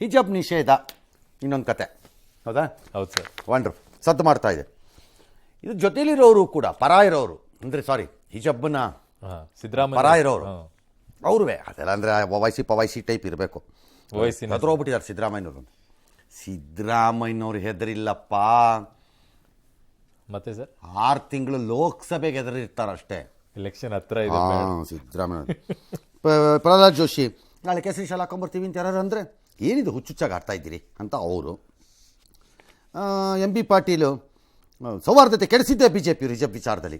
ಹಿಜಾಬ್ ನಿಷೇಧ ಇನ್ನೊಂದು ಕತೆ, ಹೌದಾ? ಹೌದು ಸರ್. ವಂಡ್ರ್ ಸದ್ದು ಮಾಡ್ತಾ ಇದೆ. ಇದು ಜೊತೆಲಿರೋರು ಕೂಡ ಪರ ಇರೋರು, ಅಂದರೆ ಸಾರಿ ಹಿಜಾಬ್ನ ಸಿದ್ದರಾಮಯ್ಯ ಪರ ಇರೋರು ಅವ್ರುವೇ ಅದೆಲ್ಲ ಅಂದರೆ ಪವೈಸಿ ಟೈಪ್ ಇರಬೇಕು. ಹೋಗ್ಬಿಟ್ಟಿದ್ದಾರೆ ಸಿದ್ದರಾಮಯ್ಯನವ್ರು ಹೆದರಿಲ್ಲಪ್ಪ. ಮತ್ತೆ ಸರ್ 6 ತಿಂಗಳು ಲೋಕಸಭೆಗೆ ಹೆದರಿರ್ತಾರಷ್ಟೇ. ಎಲೆಕ್ಷನ್ ಹತ್ರ ಇದೆ. ಸಿದ್ದರಾಮಯ್ಯ ಪ್ರಹ್ಲಾದ್ ಜೋಶಿ ನಾಳೆ ಕೇಸರಿ ಶಾಲೆ ಹಾಕೊಂಬರ್ತೀವಿ ಅಂತ ಯಾರು ಅಂದರೆ ಏನಿದು ಹುಚ್ಚುಚ್ಚಾಗಿ ಆಡ್ತಾ ಇದ್ದೀರಿ ಅಂತ ಅವರು. ಎಂ ಬಿ ಪಾಟೀಲು ಸೌಹಾರ್ದತೆ ಕೆಡಿಸಿದ್ದೆ ಬಿ ಜೆ ಪಿ ರಿಜಬ್ ವಿಚಾರದಲ್ಲಿ.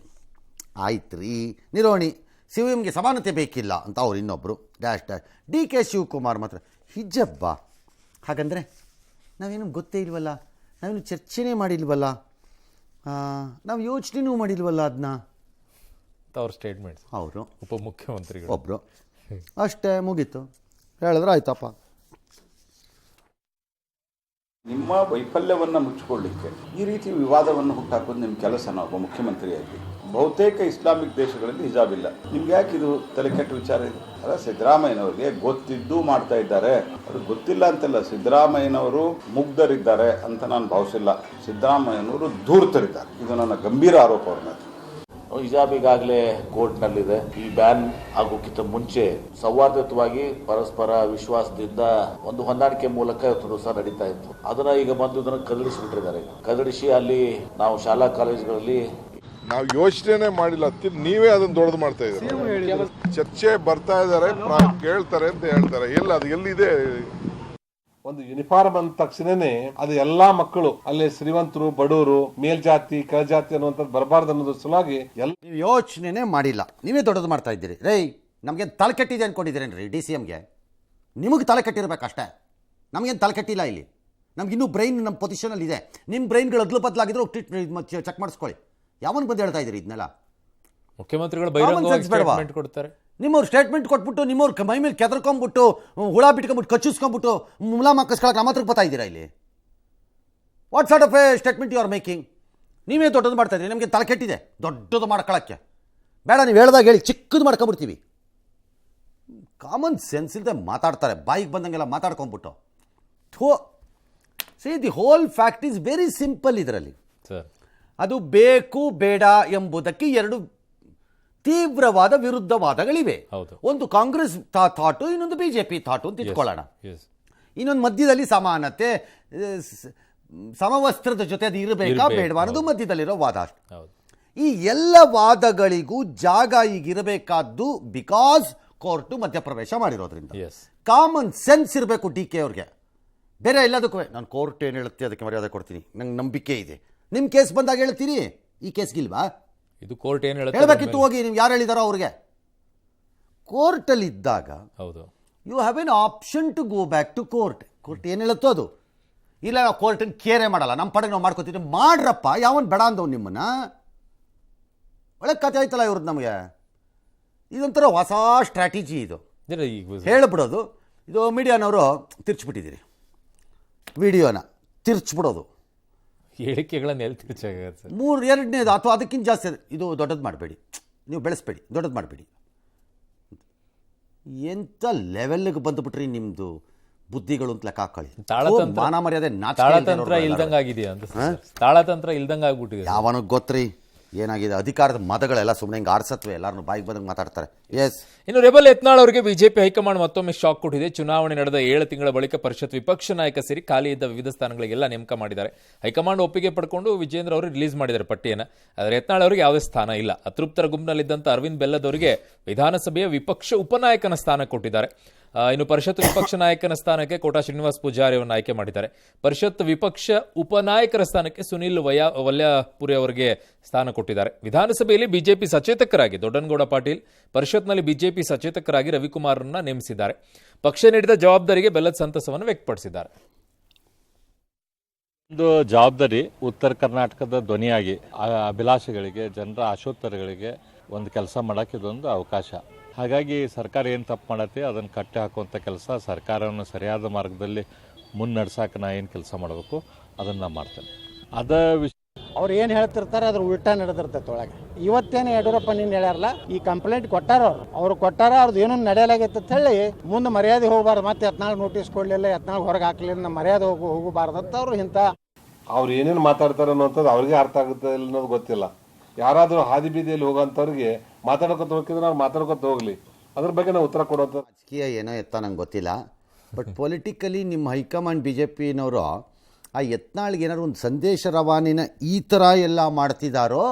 ಆಯ್ತು ರೀ ನಿರ್ವಹಣೆ ಸಿ ಎಂಗೆ ಸಮಾನತೆ ಬೇಕಿಲ್ಲ ಅಂತ ಅವ್ರು ಇನ್ನೊಬ್ಬರು ಡ್ಯಾಶ್ ಡಿ ಕೆ ಶಿವಕುಮಾರ್ ಮಾತ್ರ ಹಿಜಬ್ಬ. ಹಾಗಂದರೆ ನಾವೇನು ಗೊತ್ತೇ ಇಲ್ವಲ್ಲ, ನಾವೇನು ಚರ್ಚೆನೇ ಮಾಡಿಲ್ವಲ್ಲ, ನಾವು ಯೋಚನೆನೂ ಮಾಡಿಲ್ವಲ್ಲ ಅದನ್ನ ಅವ್ರ ಸ್ಟೇಟ್ಮೆಂಟ್. ಅವರು ಉಪಮುಖ್ಯಮಂತ್ರಿಗಳು ಒಬ್ಬರು ಅಷ್ಟೇ ಮುಗೀತು, ಹೇಳಿದ್ರೆ ಆಯ್ತಪ್ಪ. ನಿಮ್ಮ ವೈಫಲ್ಯವನ್ನು ಮುಚ್ಚಿಕೊಳ್ಳಿಕ್ಕೆ ಈ ರೀತಿ ವಿವಾದವನ್ನು ಹುಟ್ಟಾಕೋದು ನಿಮ್ಮ ಕೆಲಸನ ಒಬ್ಬ ಮುಖ್ಯಮಂತ್ರಿಯಾಗಿ. ಬಹುತೇಕ ಇಸ್ಲಾಮಿಕ್ ದೇಶಗಳಲ್ಲಿ ಹಿಜಾಬ್ ಇಲ್ಲ, ನಿಮ್ಗೆ ಯಾಕೆ ಇದು ತಲೆಕೆಟ್ಟ ವಿಚಾರ ಇದೆ? ಅಲ್ಲ, ಸಿದ್ದರಾಮಯ್ಯನವರಿಗೆ ಗೊತ್ತಿದ್ದು ಮಾಡ್ತಾ ಇದ್ದಾರೆ, ಅದು ಗೊತ್ತಿಲ್ಲ ಅಂತಲ್ಲ. ಸಿದ್ದರಾಮಯ್ಯನವರು ಮುಗ್ಧರಿದ್ದಾರೆ ಅಂತ ನಾನು ಭಾವಿಸಿಲ್ಲ, ಸಿದ್ದರಾಮಯ್ಯನವರು ಧೂರ್ತರಿದ್ದಾರೆ. ಇದು ನನ್ನ ಗಂಭೀರ ಆರೋಪ ಅವ್ರ ಮೇಲೆ. ಹಿಜಾಬ್ ಈಗಾಗಲೇ ಕೋರ್ಟ್ನಲ್ಲಿದೆ. ಈ ಬ್ಯಾನ್ ಆಗೋಕ್ಕಿಂತ ಮುಂಚೆ ಸೌಹಾರ್ದಯುತವಾಗಿ ಪರಸ್ಪರ ವಿಶ್ವಾಸದಿಂದ ಒಂದು ಹೊಂದಾಣಿಕೆ ಮೂಲಕ ಇವತ್ತು ದಿವಸ ನಡೀತಾ ಇತ್ತು. ಅದನ್ನ ಈಗ ಬಂದು ಇದನ್ನು ಕದಡಿಸಿಬಿಟ್ಟಿದ್ದಾರೆ. ಕದಡಿಸಿ ಅಲ್ಲಿ ನಾವು ಶಾಲಾ ಕಾಲೇಜುಗಳಲ್ಲಿ ನಾವು ಯೋಚನೆ ಮಾಡಿಲ್ಲ, ನೀವೇ ಅದನ್ನ ದೊಡ್ಡದು ಮಾಡ್ತಾ ಇದ್ದೀರಿ. ಚರ್ಚೆ ಬರ್ತಾ ಇದ್ದಾರೆ, ಕೇಳ್ತಾರೆ ಅಂತ ಹೇಳ್ತಾರೆ. ಎಲ್ಲ ಅದು ಎಲ್ಲಿದೆ? ಒಂದು ಯೂನಿಫಾರ್ಮ್ ಅಂದ ತಕ್ಷಣನೇ ಅದು ಎಲ್ಲಾ ಮಕ್ಕಳು ಅಲ್ಲಿ ಶ್ರೀಮಂತರು ಬಡವರು ಮೇಲ್ಜಾತಿ ಕೆಳಜಾತಿ ಅನ್ನುವಂಥದ್ದು ಬರಬಾರ್ದು ಅನ್ನೋದ್ರ ಸಲುವಾಗಿ ನೀವು ಯೋಚನೆನೇ ಮಾಡಿಲ್ಲ, ನೀವೇ ದೊಡ್ಡದು ಮಾಡ್ತಾ ಇದ್ದೀರಿ. ರೈ ನಮಗೇನು ತಲೆ ಕೆಟ್ಟಿದೆ ಅಂದ್ಕೊಂಡಿದ್ದೀರೇನ್ರಿ ಡಿ ಸಿ ಎಮ್ಗೆ? ನಿಮಗೆ ತಲೆ ಕೆಟ್ಟಿರ್ಬೇಕಷ್ಟೇ, ನಮಗೇನು ತಲೆ ಕೆಟ್ಟಿಲ್ಲ. ಇಲ್ಲಿ ನಮಗಿನ್ನೂ ಬ್ರೈನ್ ನಮ್ಮ ಪೊಸಿಷನಲ್ಲಿ ಇದೆ. ನಿಮ್ಮ ಬ್ರೈನ್ಗಳು ಅದ್ಲು ಬದಲಾಗಿದ್ರು ಚೆಕ್ ಮಾಡಿಸ್ಕೊಳ್ಳಿ. ಯಾವನ್ ಬಂದು ಹೇಳ್ತಾ ಇದ್ದೀರಿ ಇದನ್ನೆಲ್ಲ? ಮುಖ್ಯಮಂತ್ರಿಗಳು ಬಹಿರಂಗವಾಗಿ ಸ್ಟೇಟ್ಮೆಂಟ್ ಕೊಡ್ತಾರೆ. ನಿಮ್ಮವ್ರು ಸ್ಟೇಟ್ಮೆಂಟ್ ಕೊಟ್ಬಿಟ್ಟು ನಿಮ್ಮವ್ರು ಮೈ ಮೇಲೆ ಕೆದರ್ಕೊಂಡ್ಬಿಟ್ಟು ಹುಳ ಬಿಟ್ಕೊಂಡ್ಬಿಟ್ಟು ಕಚ್ಚಿಸ್ಕೊಂಡ್ಬಿಟ್ಟು ಮುಲಾಮ್ ಹಾಕಿಸ್ಕೊಳಕ್ಕೆ ನಮ್ಮ ಹತ್ರಕ್ಕೆ ಬರ್ತಾ ಇದ್ದೀರಾ ಇಲ್ಲಿ? What sort of a statement you are making? ನೀವೇ ದೊಡ್ಡದು ಮಾಡ್ತಾ ಇದ್ದೀರಿ. ನಮಗೆ ತಲೆ ಕೆಟ್ಟಿದೆ ದೊಡ್ಡದು ಮಾಡ್ಕೊಳ್ಳೋಕ್ಕೆ. ಬೇಡ, ನೀವು ಹೇಳ್ದಾಗ ಹೇಳಿ ಚಿಕ್ಕದು ಮಾಡ್ಕೊಂಬಿಡ್ತೀವಿ. ಕಾಮನ್ ಸೆನ್ಸ್ ಇಲ್ಲದೆ ಮಾತಾಡ್ತಾರೆ, ಬಾಯಿಗೆ ಬಂದಂಗೆಲ್ಲ ಮಾತಾಡ್ಕೊಂಡ್ಬಿಟ್ಟು. See the whole fact is very simple. ಇದರಲ್ಲಿ ಅದು ಬೇಕು ಬೇಡ ಎಂಬುದಕ್ಕೆ ಎರಡು ತೀವ್ರವಾದ ವಿರುದ್ಧವಾದಗಳಿವೆ. ಒಂದು ಕಾಂಗ್ರೆಸ್ ಥಾಟು, ಇನ್ನೊಂದು ಬಿಜೆಪಿ ಥಾಟು ಅಂತ ಇಟ್ಕೊಳ್ಳೋಣ. ಇನ್ನೊಂದು ಮಧ್ಯದಲ್ಲಿ ಸಮಾನತೆ, ಸಮವಸ್ತ್ರದ ಜೊತೆ ಅದು ಇರಬೇಕಾ ಬೇಡವಾ ಅನ್ನೋದು ಮಧ್ಯದಲ್ಲಿರೋ ವಾದ. ಈ ಎಲ್ಲ ವಾದಗಳಿಗೂ ಜಾಗ ಈಗಿರಬೇಕಾದ್ದು ಬಿಕಾಸ್ ಕೋರ್ಟು ಮಧ್ಯಪ್ರವೇಶ ಮಾಡಿರೋದ್ರಿಂದ. ಕಾಮನ್ ಸೆನ್ಸ್ ಇರಬೇಕು ಡಿ ಕೆ ಅವ್ರಿಗೆ. ಬೇರೆ ಎಲ್ಲದಕ್ಕೂ ನಾನು ಕೋರ್ಟ್ ಏನು ಹೇಳುತ್ತೆ ಅದಕ್ಕೆ ಮರ್ಯಾದೆ ಕೊಡ್ತೀನಿ, ನಂಗೆ ನಂಬಿಕೆ ಇದೆ. ನಿಮ್ಮ ಕೇಸ್ ಬಂದಾಗ ಹೇಳ್ತೀರಿ, ಈ ಕೇಸ್ಗಿಲ್ವಾ? ಇದು ಕೋರ್ಟ್ ಏನು ಹೇಳಬೇಕಿತ್ತು, ಹೋಗಿ ನೀವು ಯಾರು ಹೇಳಿದಾರೋ ಅವ್ರಿಗೆ. ಕೋರ್ಟಲ್ಲಿ ಇದ್ದಾಗ you have an option to go back to court. Court ಏನು ಹೇಳುತ್ತೋ ಅದು. ಇಲ್ಲ, ನಾವು ಕೋರ್ಟನ್ನು ಕೇರೆ ಮಾಡಲ್ಲ, ನಮ್ಮ ಪಡೆಗೆ ನಾವು ಮಾಡ್ಕೋತೀವಿ. ಮಾಡ್ರಪ್ಪ, ಯಾವನ್ ಬೇಡ ಅಂದವ್ ನಿಮ್ಮನ್ನ. ಒಳ್ಳೆ ಕತೆ ಆಯ್ತಲ್ಲ ಇವ್ರದ್ದು. ನಮಗೆ ಇದೊಂಥರ ಹೊಸ ಸ್ಟ್ರಾಟಜಿ ಇದು, ಹೇಳ್ಬಿಡೋದು. ಇದು ಮೀಡಿಯಾನವರು ತಿರ್ಚ್ಬಿಟ್ಟಿದ್ದೀರಿ, ವಿಡಿಯೋನ ತಿರ್ಚ್ಬಿಡೋದು, ಹೇಳಿಕೆಗಳನ್ನು ಎರಡನೇದು ಅಥವಾ ಅದಕ್ಕಿಂತ ಜಾಸ್ತಿ. ಇದು ದೊಡ್ಡದು ಮಾಡಬೇಡಿ, ನೀವು ಬೆಳೆಸಬೇಡಿ, ದೊಡ್ಡದು ಮಾಡಬೇಡಿ. ಎಂಥ ಲೆವೆಲ್ಗೆ ಬಂದುಬಿಟ್ರಿ ನಿಮ್ಮದು ಬುದ್ಧಿಗಳು ಅಂತ ಲೆಕ್ಕ ಹಾಕೊಳ್ಳಿ. ಮಾನ ಮರ್ಯಾದೆ ತಾಳತಂತ್ರ ಇಲ್ದಂಗಾಗಿದೆಯಾ ಅಂತ. ತಾಳತಂತ್ರ ಇಲ್ದಂಗಾಗ್ಬಿಟ್ಟಿದೆ. ಯಾವನಿಗೆ ಗೊತ್ತ್ರಿ ಏನಾಗಿದೆ? ಅಧಿಕಾರದ ಮತಗಳೆಲ್ಲ ಸುಮ್ಮನೆ ಹಿಂಗೆ ಆರಿಸತ್ವೆ, ಎಲ್ಲರೂ ಬಾಯಿಗೆ ಬಂದಂಗೆ ಮಾತಾಡ್ತಾರೆ. ಎಸ್. ಇನ್ನು ರೆಬಲ್ ಯತ್ನಾಳ್ ಅವರಿಗೆ ಬಿಜೆಪಿ ಹೈಕಮಾಂಡ್ ಮತ್ತೊಮ್ಮೆ ಶಾಕ್ ಕೊಟ್ಟಿದೆ. ಚುನಾವಣೆ ನಡೆದ 7 ತಿಂಗಳ ಬಳಿಕ ಪರಿಷತ್ ವಿಪಕ್ಷ ನಾಯಕ ಸೇರಿ ಖಾಲಿ ಇದ್ದ ವಿವಿಧ ಸ್ಥಾನಗಳಿಗೆಲ್ಲ ನೇಮಕ ಮಾಡಿದ್ದಾರೆ. ಹೈಕಮಾಂಡ್ ಒಪ್ಪಿಗೆ ಪಡ್ಕೊಂಡು ವಿಜೇಂದ್ರ ಅವರು ರಿಲೀಸ್ ಮಾಡಿದ್ದಾರೆ ಪಟ್ಟಿಯನ್ನು. ಆದರೆ ಯತ್ನಾಳ್ ಅವರಿಗೆ ಯಾವುದೇ ಸ್ಥಾನ ಇಲ್ಲ. ಅತೃಪ್ತರ ಗುಂಪಿನಲ್ಲಿದ್ದಂಥ ಅರವಿಂದ್ ಬೆಲ್ಲದವರಿಗೆ ವಿಧಾನಸಭೆಯ ವಿಪಕ್ಷ ಉಪನಾಯಕನ ಸ್ಥಾನ ಕೊಟ್ಟಿದ್ದಾರೆ. ಇನ್ನು ಪರಿಷತ್ ವಿಪಕ್ಷ ನಾಯಕನ ಸ್ಥಾನಕ್ಕೆ ಕೋಟಾ ಶ್ರೀನಿವಾಸ್ ಪೂಜಾರಿ ಅವರನ್ನು ಆಯ್ಕೆ ಮಾಡಿದ್ದಾರೆ. ಪರಿಷತ್ ವಿಪಕ್ಷ ಉಪನಾಯಕರ ಸ್ಥಾನಕ್ಕೆ ಸುನಿಲ್ ವಲ್ಯಾಪುರಿ ಅವರಿಗೆ ಸ್ಥಾನ ಕೊಟ್ಟಿದ್ದಾರೆ. ವಿಧಾನಸಭೆಯಲ್ಲಿ ಬಿಜೆಪಿ ಸಚೇತಕರಾಗಿ ದೊಡ್ಡನಗೌಡ ಪಾಟೀಲ್, ಪರಿಷತ್ನಲ್ಲಿ ಬಿಜೆಪಿ ಸಚೇತಕರಾಗಿ ರವಿಕುಮಾರ್ರನ್ನ ನೇಮಿಸಿದ್ದಾರೆ. ಪಕ್ಷ ನೀಡಿದ ಜವಾಬ್ದಾರಿಗೆ ಬೆಲ್ಲದ ಸಂತಸವನ್ನು ವ್ಯಕ್ತಪಡಿಸಿದ್ದಾರೆ. ಒಂದು ಜವಾಬ್ದಾರಿ ಉತ್ತರ ಕರ್ನಾಟಕದ ಧ್ವನಿಯಾಗಿ ಅಭಿಲಾಷೆಗಳಿಗೆ, ಜನರ ಆಶೋತ್ತರಗಳಿಗೆ ಒಂದು ಕೆಲಸ ಮಾಡೋಕ್ಕೆ ಇದೊಂದು ಅವಕಾಶ. ಹಾಗಾಗಿ ಸರ್ಕಾರ ಏನು ತಪ್ಪು ಮಾಡತ್ತೆ ಅದನ್ನು ಕಟ್ಟಿ ಹಾಕುವಂಥ ಕೆಲಸ, ಸರ್ಕಾರವನ್ನು ಸರಿಯಾದ ಮಾರ್ಗದಲ್ಲಿ ಮುನ್ನಡೆಸಕ್ಕೆ ನಾ ಏನು ಕೆಲಸ ಮಾಡಬೇಕು ಅದನ್ನು ಮಾಡ್ತೇನೆ. ಅವ್ರು ಏನು ಹೇಳ್ತಿರ್ತಾರೆ ಅದ್ರ ಉಲ್ಟಾ ನಡೆದಿರ್ತೈತೆ ಒಳಗೆ. ಇವತ್ತೇನು ಯಡಿಯೂರಪ್ಪ ನೀನು ಹೇಳ್ಯಾರಲ್ಲ, ಈ ಕಂಪ್ಲೇಂಟ್ ಕೊಟ್ಟಾರ ಅವ್ರು ಕೊಟ್ಟಾರ, ಅವ್ರದ್ದು ಏನೋ ನಡೆಯಲಾಗೈತೆ ಅಂತ ಹೇಳಿ ಮುಂದೆ ಮರ್ಯಾದೆ ಹೋಗಬಾರ್ದು, ಮತ್ತೆ 14 ನೋಟಿಸ್ ಕೊಡಲಿಲ್ಲ, 14 ಹೊರಗೆ ಹಾಕಲಿಲ್ಲ, ನಮ್ಮ ಮರ್ಯಾದೆ ಹೋಗಬಾರ್ದಂತ ಅವ್ರು ಇಂಥ ಅವ್ರು ಏನೇನು ಮಾತಾಡ್ತಾರೆ ಅನ್ನೋಂಥದ್ದು ಅವ್ರಿಗೆ ಅರ್ಥ ಆಗುತ್ತೆ ಇಲ್ಲ ಅನ್ನೋದು ಗೊತ್ತಿಲ್ಲ. ಯಾರಾದರೂ ಹಾದಿ ಬೀದಿಯಲ್ಲಿ ಹೋಗೋಂಥವ್ರಿಗೆ ಮಾತಾಡ್ಕೊತ ಹೋಗಿದ್ರೆ ಅವ್ರು ಮಾತಾಡ್ಕೊತ ಹೋಗ್ಲಿ, ಅದ್ರ ಬಗ್ಗೆ ನಾವು ಉತ್ತರ ಕೊಡುವಂಥ ರಾಜಕೀಯ ಏನೋ ಎತ್ತ ನಂಗೆ ಗೊತ್ತಿಲ್ಲ. ಬಟ್ ಪೊಲಿಟಿಕಲಿ ನಿಮ್ಮ ಹೈಕಮಾಂಡ್ BJPನವರು ಆ ಯತ್ನಾಳ್ಗೆ ಏನಾದ್ರು ಒಂದು ಸಂದೇಶ ರವಾನಿನ ಈ ಥರ ಎಲ್ಲ ಮಾಡ್ತಿದ್ದಾರೋ,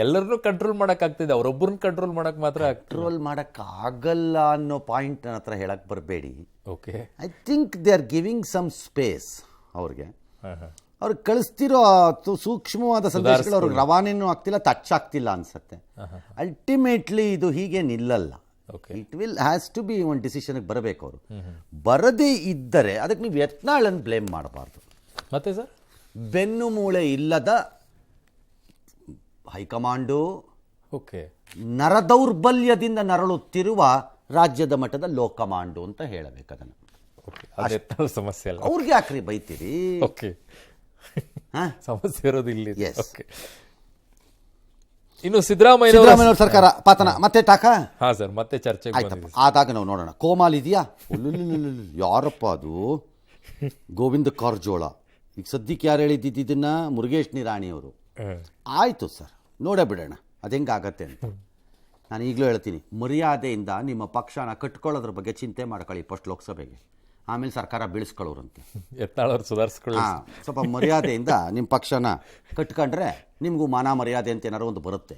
ಎಲ್ಲರನ್ನೂ ಕಂಟ್ರೋಲ್ ಮಾಡೋಕ್ಕಾಗ್ತಿದೆ, ಅವರೊಬ್ಬರನ್ನ ಕಂಟ್ರೋಲ್ ಮಾಡೋಕ್ಕೆ ಮಾತ್ರ ಕಂಟ್ರೋಲ್ ಮಾಡೋಕ್ಕಾಗಲ್ಲ ಅನ್ನೋ ಪಾಯಿಂಟ್ ನನ್ನ ಹತ್ರ ಹೇಳಕ್ಕೆ ಬರಬೇಡಿ. Okay, I think they are giving some space ಅವ್ರಿಗೆ. ಅವ್ರಿಗೆ ಕಳಿಸ್ತಿರೋ ಸೂಕ್ಷ್ಮವಾದ ಸಂದೇಶಗಳು ಅವ್ರಿಗೆ ರವಾನೆನೂ ಆಗ್ತಿಲ್ಲ, ಟಚ್ ಆಗ್ತಿಲ್ಲ ಅನ್ಸುತ್ತೆ. ಅಲ್ಟಿಮೇಟ್ಲಿ ಇದು ಹೀಗೆ ನಿಲ್ಲಲ್ಲ. It will has to be ಒಂದು ಡಿಸಿಷನ್ಗೆ ಬರಬೇಕು. ಅವರು ಬರದೇ ಇದ್ದರೆ ಅದಕ್ಕೆ ನೀವು ಯತ್ನಾಳನ್ನು ಬ್ಲೇಮ್ ಮಾಡಬಾರ್ದು. ಮತ್ತೆ ಸರ್, ಬೆನ್ನು ಮೂಳೆ ಇಲ್ಲದ ಹೈಕಮಾಂಡು, ಓಕೆ, ನರದೌರ್ಬಲ್ಯದಿಂದ ನರಳುತ್ತಿರುವ ರಾಜ್ಯದ ಮಟ್ಟದ ಲೋಕಮಾಂಡು ಅಂತ ಹೇಳಬೇಕು ಅದನ್ನು. ಸಮಸ್ಯೆ ಅಲ್ಲ, ಅವ್ರಿಗೆ ಯಾಕ್ರಿ ಬೈತೀರಿ? ಓಕೆ, ಸಮಸ್ಯೆ ಇರೋದು ಇಲ್ಲಿ. ಓಕೆ, ಇನ್ನು ಸಿದ್ದರಾಮಯ್ಯ ಸರ್ಕಾರ ಪಾತನ ಮತ್ತೆ ಟಾಕ. ಹಾ ಸರ್, ಮತ್ತೆ ಚರ್ಚೆ ಆದಾಗ ನಾವು ನೋಡೋಣ. ಕೋಮಾಲ್ ಇದೆಯಾ? ಯಾರಪ್ಪ ಅದು? ಗೋವಿಂದ ಕಾರಜೋಳ. ಈಗ ಸದ್ಯಕ್ಕೆ ಯಾರು ಹೇಳಿದ್ದು ಇದನ್ನ? ಮುರುಗೇಶ್ ನಿರಾಣಿಯವರು. ಆಯಿತು ಸರ್, ನೋಡೇ ಬಿಡೋಣ ಅದು ಹೆಂಗಾಗತ್ತೆ ಅಂತ. ನಾನು ಈಗಲೂ ಹೇಳ್ತೀನಿ, ಮರ್ಯಾದೆಯಿಂದ ನಿಮ್ಮ ಪಕ್ಷನ ಕಟ್ಕೊಳ್ಳೋದ್ರ ಬಗ್ಗೆ ಚಿಂತೆ ಮಾಡ್ಕೊಳ್ಳಿ ಫಸ್ಟ್ ಲೋಕಸಭೆಗೆ, ಆಮೇಲೆ ಸರ್ಕಾರ ಬೀಳಿಸ್ಕೊಳ್ಳೋರಂತೆ. ಯತ್ನಾಳವ್ರು ಸುಧಾರಿಸ್ಕೊಳ್ಳಿ. ಸ್ವಲ್ಪ ಮರ್ಯಾದೆಯಿಂದ ನಿಮ್ಮ ಪಕ್ಷನ ಕಟ್ಕೊಂಡ್ರೆ ನಿಮಗೂ ಮಾನ ಮರ್ಯಾದೆ ಅಂತ ಏನಾರು ಒಂದು ಬರುತ್ತೆ.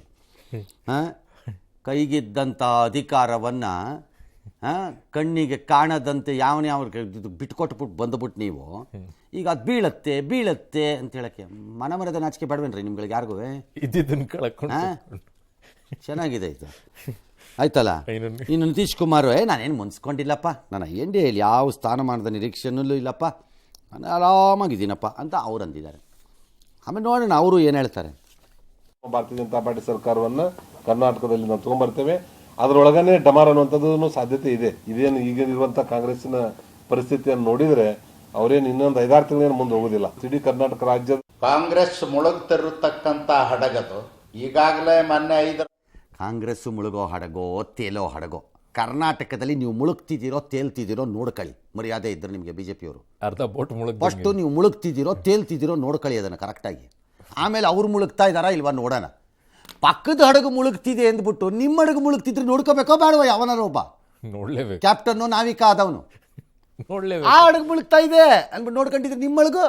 ಕೈಗಿದ್ದಂಥ ಅಧಿಕಾರವನ್ನು ಕಣ್ಣಿಗೆ ಕಾಣದಂತೆ ಯಾವ ಬಿಟ್ಕೊಟ್ಬಿಟ್ಟು ಬಂದುಬಿಟ್ಟು ನೀವು ಈಗ ಅದು ಬೀಳತ್ತೆ ಬೀಳತ್ತೆ ಅಂತ ಹೇಳಕ್ಕೆ ಮನ ಮರ್ಯಾದೆ ನಾಚಿಕೆ ಬೇಡವೇನ್ರಿ ನಿಮ್ಗಳಿಗೆ ಯಾರಿಗೂ? ಇದ್ದಿದ್ದನ್ನು ಕಳ್ಕೊಂಡು ಚೆನ್ನಾಗಿದೆ ಇದು, ಆಯ್ತಲ್ಲ. ಇನ್ನು ನಿತೀಶ್ ಕುಮಾರ್ ನಾನೇನು ಮುನ್ಸ್ಕೊಂಡಿಲ್ಲಪ್ಪ, ನಾನು NDA ಯಾವ ಸ್ಥಾನಮಾನದ ನಿರೀಕ್ಷೆನಲ್ಲೂ ಇಲ್ಲಪ್ಪ, ನಾನು ಆರಾಮಾಗಿದ್ದೀನಪ್ಪ ಅಂತ ಅವ್ರು ಅಂದಿದ್ದಾರೆ. ಆಮೇಲೆ ನೋಡೋಣ ಅವರು ಏನು ಹೇಳ್ತಾರೆ. ಭಾರತೀಯ ಜನತಾ ಪಾರ್ಟಿ ಸರ್ಕಾರವನ್ನು ಕರ್ನಾಟಕದಲ್ಲಿ ನಾವು ತೊಗೊಂಬರ್ತೇವೆ, ಅದರೊಳಗನೆ ಡಮಾರ್ ಅನ್ನುವಂಥದ್ದು ಸಾಧ್ಯತೆ ಇದೆ. ಇದೇನು ಈಗಿರುವಂಥ ಕಾಂಗ್ರೆಸ್ಸಿನ ಪರಿಸ್ಥಿತಿಯನ್ನು ನೋಡಿದರೆ ಅವರೇನು ಇನ್ನೊಂದು 5-6 ತಿಂಗಳೇನು ಮುಂದೆ ಹೋಗೋದಿಲ್ಲ. ಇಡೀ ಕರ್ನಾಟಕ ರಾಜ್ಯದ ಕಾಂಗ್ರೆಸ್ ಮುಳುಗ್ತಿರತಕ್ಕಂಥ ಹಡಗದು ಈಗಾಗಲೇ ಮೊನ್ನೆ 5 ಕಾಂಗ್ರೆಸ್ಸು ಮುಳುಗೋ ಹಡಗೋ ತೇಲೋ ಹಡಗೋ, ಕರ್ನಾಟಕದಲ್ಲಿ ನೀವು ಮುಳುಗ್ತಿದ್ದೀರೋ ತೇಲ್ತಿದ್ದೀರೋ ನೋಡ್ಕೊಳ್ಳಿ. ಮರ್ಯಾದೆ ಇದ್ದರೆ ನಿಮಗೆ BJPಯವರು ಅರ್ಧ ಬೋಟ್ ಫಸ್ಟು ನೀವು ಮುಳುಗ್ತಿದ್ದೀರೋ ತೇಲ್ತಿದ್ದೀರೋ ನೋಡ್ಕೊಳ್ಳಿ ಅದನ್ನು ಕರೆಕ್ಟಾಗಿ. ಆಮೇಲೆ ಅವ್ರು ಮುಳುಗ್ತಾ ಇದ್ದಾರಾ ಇಲ್ವಾ ನೋಡೋಣ. ಪಕ್ಕದ ಹಡಗು ಮುಳುಗ್ತಿದೆ ಅಂದ್ಬಿಟ್ಟು ನಿಮ್ಮ ಹಡಗು ಮುಳುಗ್ತಿದ್ರೆ ನೋಡ್ಕೋಬೇಕೋ ಬೇಡವ? ಯಾವನಾರು ಒಬ್ಬ ನೋಡ್ಲೇಬೇಕು, ಕ್ಯಾಪ್ಟನ್ನು ನಾವಿಕ ಆದವನು ನೋಡ್ಲೇಬೇಕು. ಆ ಹಡಗು ಮುಳುಗ್ತಾ ಇದೆ ಅಂದ್ಬಿಟ್ಟು ನೋಡ್ಕೊಂಡಿದ್ರೆ ನಿಮ್ಮ ಹಡಗು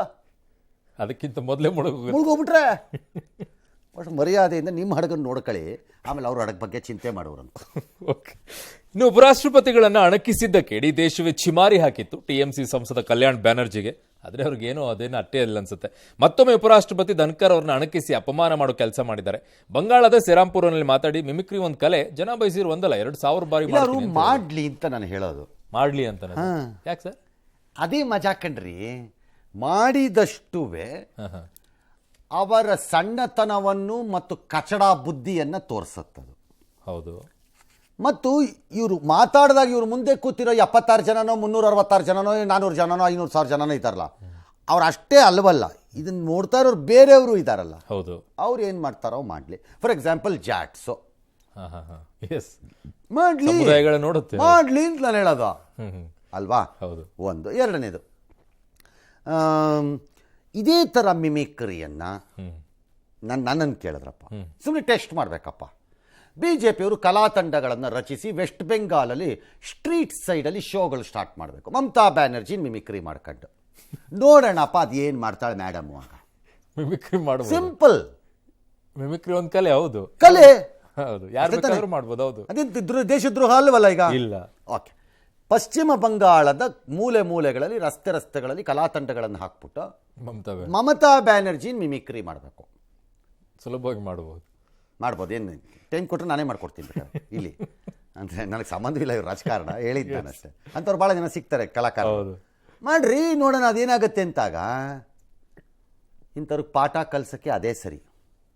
ಅದಕ್ಕಿಂತ ಮೊದಲೇ ಮುಳುಗೋಗ್ಬಿಟ್ರೆ ಅಷ್ಟು ಮರ್ಯಾದೆಯಿಂದ ನಿಮ್ಮ ಹಡಗನ್ನು ನೋಡ್ಕೊಳ್ಳಿ, ಆಮೇಲೆ ಅವ್ರ ಹಡಗ ಬಗ್ಗೆ ಚಿಂತೆ ಮಾಡೋರಂತ. ಓಕೆ, ಇನ್ನು ಉಪರಾಷ್ಟ್ರಪತಿಗಳನ್ನು ಅಣಕಿಸಿದ್ದಕ್ಕೆ ಇಡೀ ದೇಶವೇ ಚಿಮಾರಿ ಹಾಕಿತ್ತು TMC ಸಂಸದ ಕಲ್ಯಾಣ್ ಬ್ಯಾನರ್ಜಿಗೆ. ಆದರೆ ಅವ್ರಿಗೇನೋ ಅದೇನು ಅಟ್ಟೆ ಇಲ್ಲ ಅನ್ಸುತ್ತೆ. ಮತ್ತೊಮ್ಮೆ ಉಪರಾಷ್ಟ್ರಪತಿ ಧನ್ಕರ್ ಅವ್ರನ್ನ ಅಣಕಿಸಿ ಅಪಮಾನ ಮಾಡೋ ಕೆಲಸ ಮಾಡಿದ್ದಾರೆ. ಬಂಗಾಳದ ಸೆರಾಂಪುರನಲ್ಲಿ ಮಾತಾಡಿ ಮಿಮಿಕ್ರಿ ಒಂದು ಕಲೆ, ಜನ ಬಯಸಿರು ಒಂದಲ್ಲ 2000 ಬಾರಿ ಮಾಡ್ಲಿ ಅಂತ ನಾನು ಹೇಳೋದು. ಮಾಡ್ಲಿ ಅಂತ ಯಾಕೆ ಸರ್? ಅದೇ ಮಜಾ ಕಣ್ರಿ. ಮಾಡಿದಷ್ಟುವೆ ಅವರ ಸಣ್ಣತನವನ್ನು ಮತ್ತು ಕಚಡ ಬುದ್ಧಿಯನ್ನು ತೋರಿಸುತ್ತದು. ಹೌದು. ಮತ್ತು ಇವರು ಮಾತಾಡಿದಾಗ ಇವರು ಮುಂದೆ ಕೂತಿರೋ 76 ಜನನೋ 366 ಜನನೋ 400 ಜನನೋ 500,000 ಜನನೋ ಇದ್ದಾರಲ್ಲ, ಅವ್ರು ಅಷ್ಟೇ ಅಲ್ವಲ್ಲ, ಇದನ್ನ ನೋಡ್ತಾ ಇರೋರು ಬೇರೆಯವರು ಇದ್ದಾರಲ್ಲ, ಹೌದು, ಅವ್ರು ಏನು ಮಾಡ್ತಾರೋ ಮಾಡಲಿ. ಫಾರ್ ಎಕ್ಸಾಂಪಲ್ ಜಾಟ್ಸು ಮಾಡಲಿ ಮಾಡಲಿ ಅಂತ ನಾನು ಹೇಳೋದು ಅಲ್ವಾ? ಹೌದು. ಒಂದು. ಎರಡನೇದು, ಇದೇ ಥರ ಮಿಮಿಕ್ರಿಯನ್ನು ನನ್ನನ್ನು ಕೇಳಿದ್ರಪ್ಪ, ಸುಮ್ಮನೆ ಟೆಸ್ಟ್ ಮಾಡಬೇಕಪ್ಪ. BJPಯವರು ಕಲಾ ತಂಡಗಳನ್ನು ರಚಿಸಿ ವೆಸ್ಟ್ ಬೆಂಗಾಲಲ್ಲಿ ಸ್ಟ್ರೀಟ್ ಸೈಡಲ್ಲಿ ಶೋಗಳು ಸ್ಟಾರ್ಟ್ ಮಾಡಬೇಕು. ಮಮತಾ ಬ್ಯಾನರ್ಜಿ ಮಿಮಿಕ್ರಿ ಮಾಡ್ಕೊಂಡು ನೋಡೋಣಪ್ಪ ಅದು ಏನು ಮಾಡ್ತಾಳೆ ಮೇಡಮ್. ಆಗ ಮಿಮಿಕ್ರಿ ಮಾಡೋದು ಸಿಂಪಲ್. ಮಿಮಿಕ್ರಿ ಒಂದು ಕಲೆ. ಹೌದು, ಕಲೆ. ಹೌದು, ಯಾರು ಮಾಡ್ಬೋದು. ಹೌದು, ಅದೇನು ದೇಶದ್ರೋಹ ಅಲ್ವಲ್ಲ ಈಗ? ಇಲ್ಲ. ಓಕೆ, ಪಶ್ಚಿಮ ಬಂಗಾಳದ ಮೂಲೆ ಮೂಲೆಗಳಲ್ಲಿ ರಸ್ತೆಗಳಲ್ಲಿ ಕಲಾ ತಂಡಗಳನ್ನು ಹಾಕ್ಬಿಟ್ಟು ಮಮತಾ ಬ್ಯಾನರ್ಜಿ ಮಿಮಿಕ್ರಿ ಮಾಡಬೇಕು. ಸುಲಭವಾಗಿ ಮಾಡ್ಬೋದು. ಏನು ಟೈಮ್ ಕೊಟ್ಟರೆ ನಾನೇ ಮಾಡ್ಕೊಡ್ತೀನಿ ಇಲ್ಲಿ. ಅಂದರೆ ನನಗೆ ಸಂಬಂಧವಿಲ್ಲ ಇವ್ರು ರಾಜಕಾರಣ, ಹೇಳಿದ್ದು ನಾನು ಅಷ್ಟೇ. ಅಂಥವ್ರು ಭಾಳ ಜನ ಸಿಗ್ತಾರೆ ಕಲಾಕಾರರು. ಮಾಡ್ರಿ ನೋಡೋಣ ಅದೇನಾಗುತ್ತೆ ಅಂತಾಗ. ಇಂಥವ್ರಿಗೆ ಪಾಠ ಕಲಿಸೋಕ್ಕೆ ಅದೇ ಸರಿ.